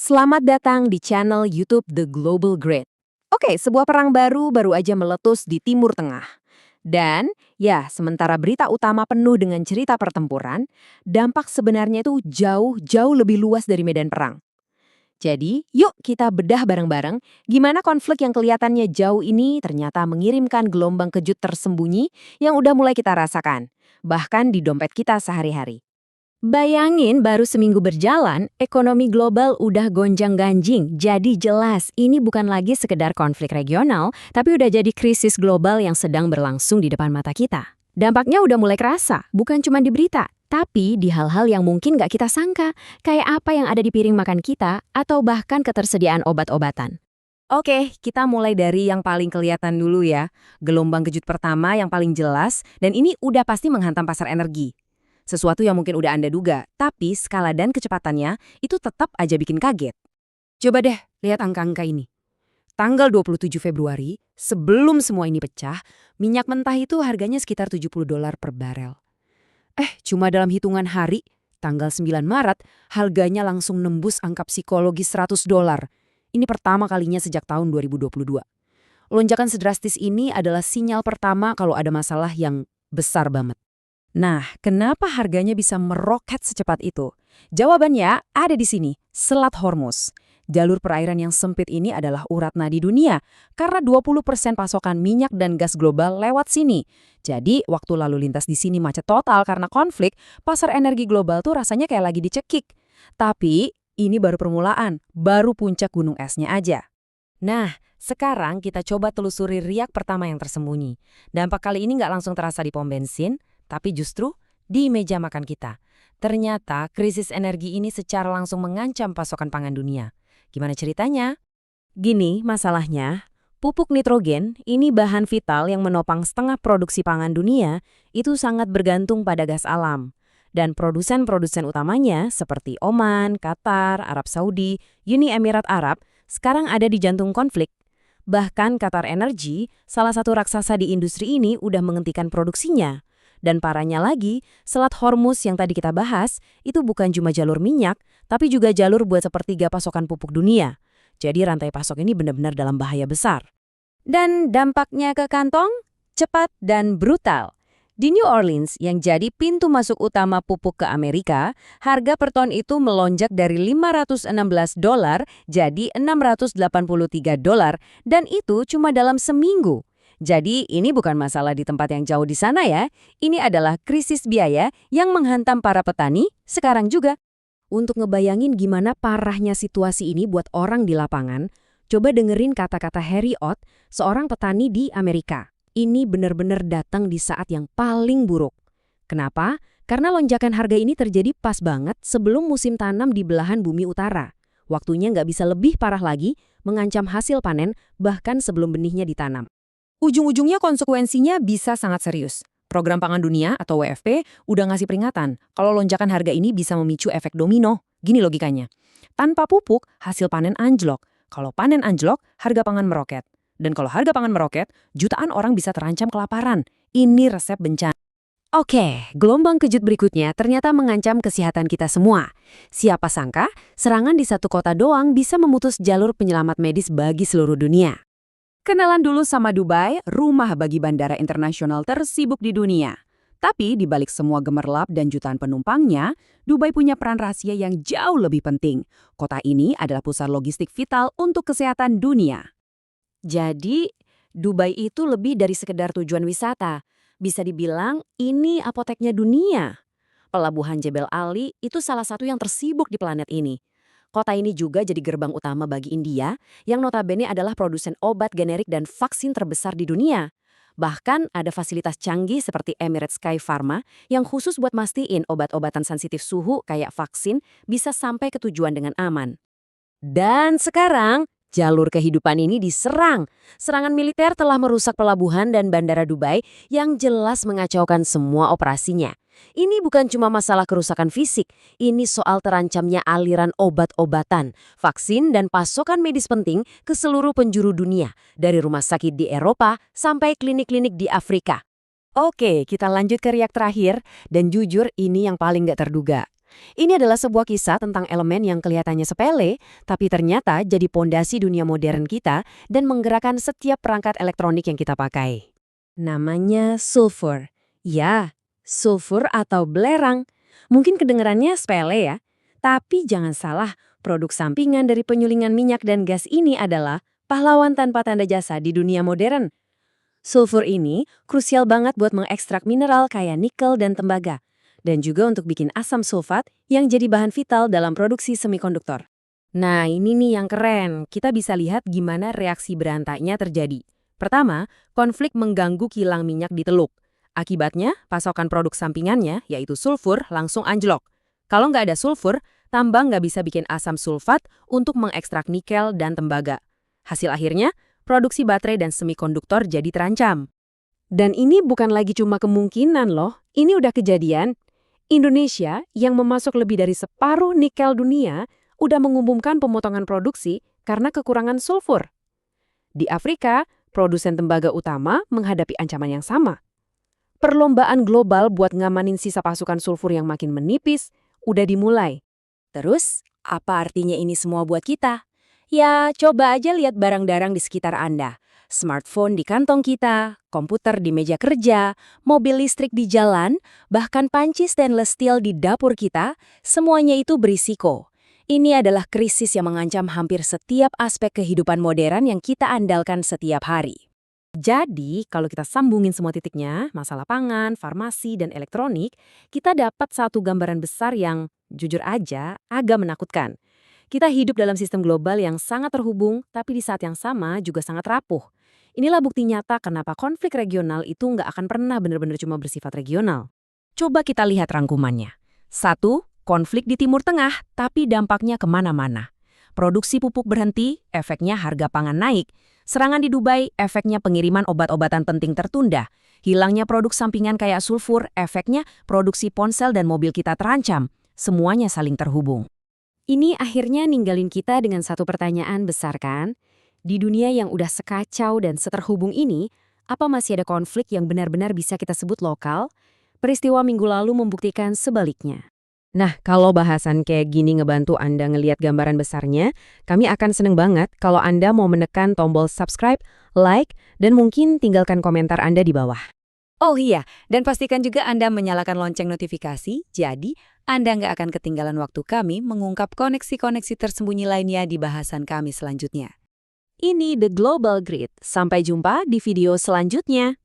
Selamat datang di channel YouTube The Global Grid. Oke, sebuah perang baru aja meletus di Timur Tengah. Dan, ya, sementara berita utama penuh dengan cerita pertempuran, dampak sebenarnya itu jauh lebih luas dari medan perang. Jadi, yuk kita bedah bareng-bareng gimana konflik yang kelihatannya jauh ini ternyata mengirimkan gelombang kejut tersembunyi yang udah mulai kita rasakan, bahkan di dompet kita sehari-hari. Bayangin baru seminggu berjalan, ekonomi global udah gonjang-ganjing. Jadi jelas ini bukan lagi sekedar konflik regional, tapi udah jadi krisis global yang sedang berlangsung di depan mata kita. Dampaknya udah mulai kerasa, bukan cuma di berita, tapi di hal-hal yang mungkin nggak kita sangka, kayak apa yang ada di piring makan kita, atau bahkan ketersediaan obat-obatan. Oke, kita mulai dari yang paling kelihatan dulu ya. Gelombang kejut pertama yang paling jelas, dan ini udah pasti menghantam pasar energi. Sesuatu yang mungkin udah Anda duga, tapi skala dan kecepatannya itu tetap aja bikin kaget. Coba deh lihat angka-angka ini. Tanggal 27 Februari, sebelum semua ini pecah, minyak mentah itu harganya sekitar $70 per barel. Cuma dalam hitungan hari, tanggal 9 Maret, harganya langsung nembus angka psikologis $100. Ini pertama kalinya sejak tahun 2022. Lonjakan sedrastis ini adalah sinyal pertama kalau ada masalah yang besar banget. Nah, kenapa harganya bisa meroket secepat itu? Jawabannya ada di sini, Selat Hormuz. Jalur perairan yang sempit ini adalah urat nadi dunia, karena 20% pasokan minyak dan gas global lewat sini. Jadi, waktu lalu lintas di sini macet total karena konflik, pasar energi global tuh rasanya kayak lagi dicekik. Tapi, ini baru permulaan, baru puncak gunung esnya aja. Nah, sekarang kita coba telusuri riak pertama yang tersembunyi. Dampak kali ini nggak langsung terasa di pom bensin, tapi justru di meja makan kita. Ternyata krisis energi ini secara langsung mengancam pasokan pangan dunia. Gimana ceritanya? Gini masalahnya, pupuk nitrogen, ini bahan vital yang menopang setengah produksi pangan dunia, itu sangat bergantung pada gas alam. Dan produsen-produsen utamanya seperti Oman, Qatar, Arab Saudi, Uni Emirat Arab, sekarang ada di jantung konflik. Bahkan Qatar Energy, salah satu raksasa di industri ini, udah menghentikan produksinya. Dan parahnya lagi, Selat Hormuz yang tadi kita bahas, itu bukan cuma jalur minyak, tapi juga jalur buat sepertiga pasokan pupuk dunia. Jadi rantai pasok ini benar-benar dalam bahaya besar. Dan dampaknya ke kantong? Cepat dan brutal. Di New Orleans, yang jadi pintu masuk utama pupuk ke Amerika, harga per ton itu melonjak dari $516 jadi $683, dan itu cuma dalam seminggu. Jadi ini bukan masalah di tempat yang jauh di sana ya, ini adalah krisis biaya yang menghantam para petani sekarang juga. Untuk ngebayangin gimana parahnya situasi ini buat orang di lapangan, coba dengerin kata-kata Harry Ott, seorang petani di Amerika. Ini benar-benar datang di saat yang paling buruk. Kenapa? Karena lonjakan harga ini terjadi pas banget sebelum musim tanam di belahan bumi utara. Waktunya nggak bisa lebih parah lagi, mengancam hasil panen bahkan sebelum benihnya ditanam. Ujung-ujungnya konsekuensinya bisa sangat serius. Program Pangan Dunia atau WFP udah ngasih peringatan kalau lonjakan harga ini bisa memicu efek domino. Gini logikanya. Tanpa pupuk, hasil panen anjlok. Kalau panen anjlok, harga pangan meroket. Dan kalau harga pangan meroket, jutaan orang bisa terancam kelaparan. Ini resep bencana. Oke, gelombang kejut berikutnya ternyata mengancam kesehatan kita semua. Siapa sangka, serangan di satu kota doang bisa memutus jalur penyelamat medis bagi seluruh dunia. Kenalan dulu sama Dubai, rumah bagi bandara internasional tersibuk di dunia. Tapi di balik semua gemerlap dan jutaan penumpangnya, Dubai punya peran rahasia yang jauh lebih penting. Kota ini adalah pusat logistik vital untuk kesehatan dunia. Jadi, Dubai itu lebih dari sekedar tujuan wisata. Bisa dibilang ini apoteknya dunia. Pelabuhan Jebel Ali itu salah satu yang tersibuk di planet ini. Kota ini juga jadi gerbang utama bagi India, yang notabene adalah produsen obat generik dan vaksin terbesar di dunia. Bahkan ada fasilitas canggih seperti Emirates Sky Pharma yang khusus buat mastiin obat-obatan sensitif suhu kayak vaksin bisa sampai ke tujuan dengan aman. Dan sekarang, jalur kehidupan ini diserang. Serangan militer telah merusak pelabuhan dan bandara Dubai yang jelas mengacaukan semua operasinya. Ini bukan cuma masalah kerusakan fisik, ini soal terancamnya aliran obat-obatan, vaksin, dan pasokan medis penting ke seluruh penjuru dunia, dari rumah sakit di Eropa sampai klinik-klinik di Afrika. Oke, kita lanjut ke riak terakhir, dan jujur ini yang paling gak terduga. Ini adalah sebuah kisah tentang elemen yang kelihatannya sepele, tapi ternyata jadi pondasi dunia modern kita dan menggerakkan setiap perangkat elektronik yang kita pakai. Namanya sulfur. Ya, sulfur atau belerang. Mungkin kedengarannya sepele ya. Tapi jangan salah, produk sampingan dari penyulingan minyak dan gas ini adalah pahlawan tanpa tanda jasa di dunia modern. Sulfur ini krusial banget buat mengekstrak mineral kayak nikel dan tembaga. Dan juga untuk bikin asam sulfat yang jadi bahan vital dalam produksi semikonduktor. Nah, ini nih yang keren. Kita bisa lihat gimana reaksi berantaknya terjadi. Pertama, konflik mengganggu kilang minyak di Teluk. Akibatnya, pasokan produk sampingannya, yaitu sulfur, langsung anjlok. Kalau nggak ada sulfur, tambang nggak bisa bikin asam sulfat untuk mengekstrak nikel dan tembaga. Hasil akhirnya, produksi baterai dan semikonduktor jadi terancam. Dan ini bukan lagi cuma kemungkinan loh, ini udah kejadian. Indonesia, yang memasok lebih dari separuh nikel dunia, udah mengumumkan pemotongan produksi karena kekurangan sulfur. Di Afrika, produsen tembaga utama menghadapi ancaman yang sama. Perlombaan global buat ngamanin sisa pasukan sulfur yang makin menipis udah dimulai. Terus, apa artinya ini semua buat kita? Ya, coba aja lihat barang-barang di sekitar Anda. Smartphone di kantong kita, komputer di meja kerja, mobil listrik di jalan, bahkan panci stainless steel di dapur kita, semuanya itu berisiko. Ini adalah krisis yang mengancam hampir setiap aspek kehidupan modern yang kita andalkan setiap hari. Jadi, kalau kita sambungin semua titiknya, masalah pangan, farmasi, dan elektronik, kita dapat satu gambaran besar yang, jujur aja, agak menakutkan. Kita hidup dalam sistem global yang sangat terhubung, tapi di saat yang sama juga sangat rapuh. Inilah bukti nyata kenapa konflik regional itu nggak akan pernah benar-benar cuma bersifat regional. Coba kita lihat rangkumannya. 1. Konflik di Timur Tengah, tapi dampaknya kemana-mana. Produksi pupuk berhenti, efeknya harga pangan naik. Serangan di Dubai, efeknya pengiriman obat-obatan penting tertunda. Hilangnya produk sampingan kayak sulfur, efeknya produksi ponsel dan mobil kita terancam. Semuanya saling terhubung. Ini akhirnya ninggalin kita dengan satu pertanyaan besar kan? Di dunia yang udah sekacau dan seterhubung ini, apa masih ada konflik yang benar-benar bisa kita sebut lokal? Peristiwa minggu lalu membuktikan sebaliknya. Nah, kalau bahasan kayak gini ngebantu Anda ngelihat gambaran besarnya, kami akan seneng banget kalau Anda mau menekan tombol subscribe, like, dan mungkin tinggalkan komentar Anda di bawah. Oh iya, dan pastikan juga Anda menyalakan lonceng notifikasi, jadi Anda nggak akan ketinggalan waktu kami mengungkap koneksi-koneksi tersembunyi lainnya di bahasan kami selanjutnya. Ini The Global Grid. Sampai jumpa di video selanjutnya.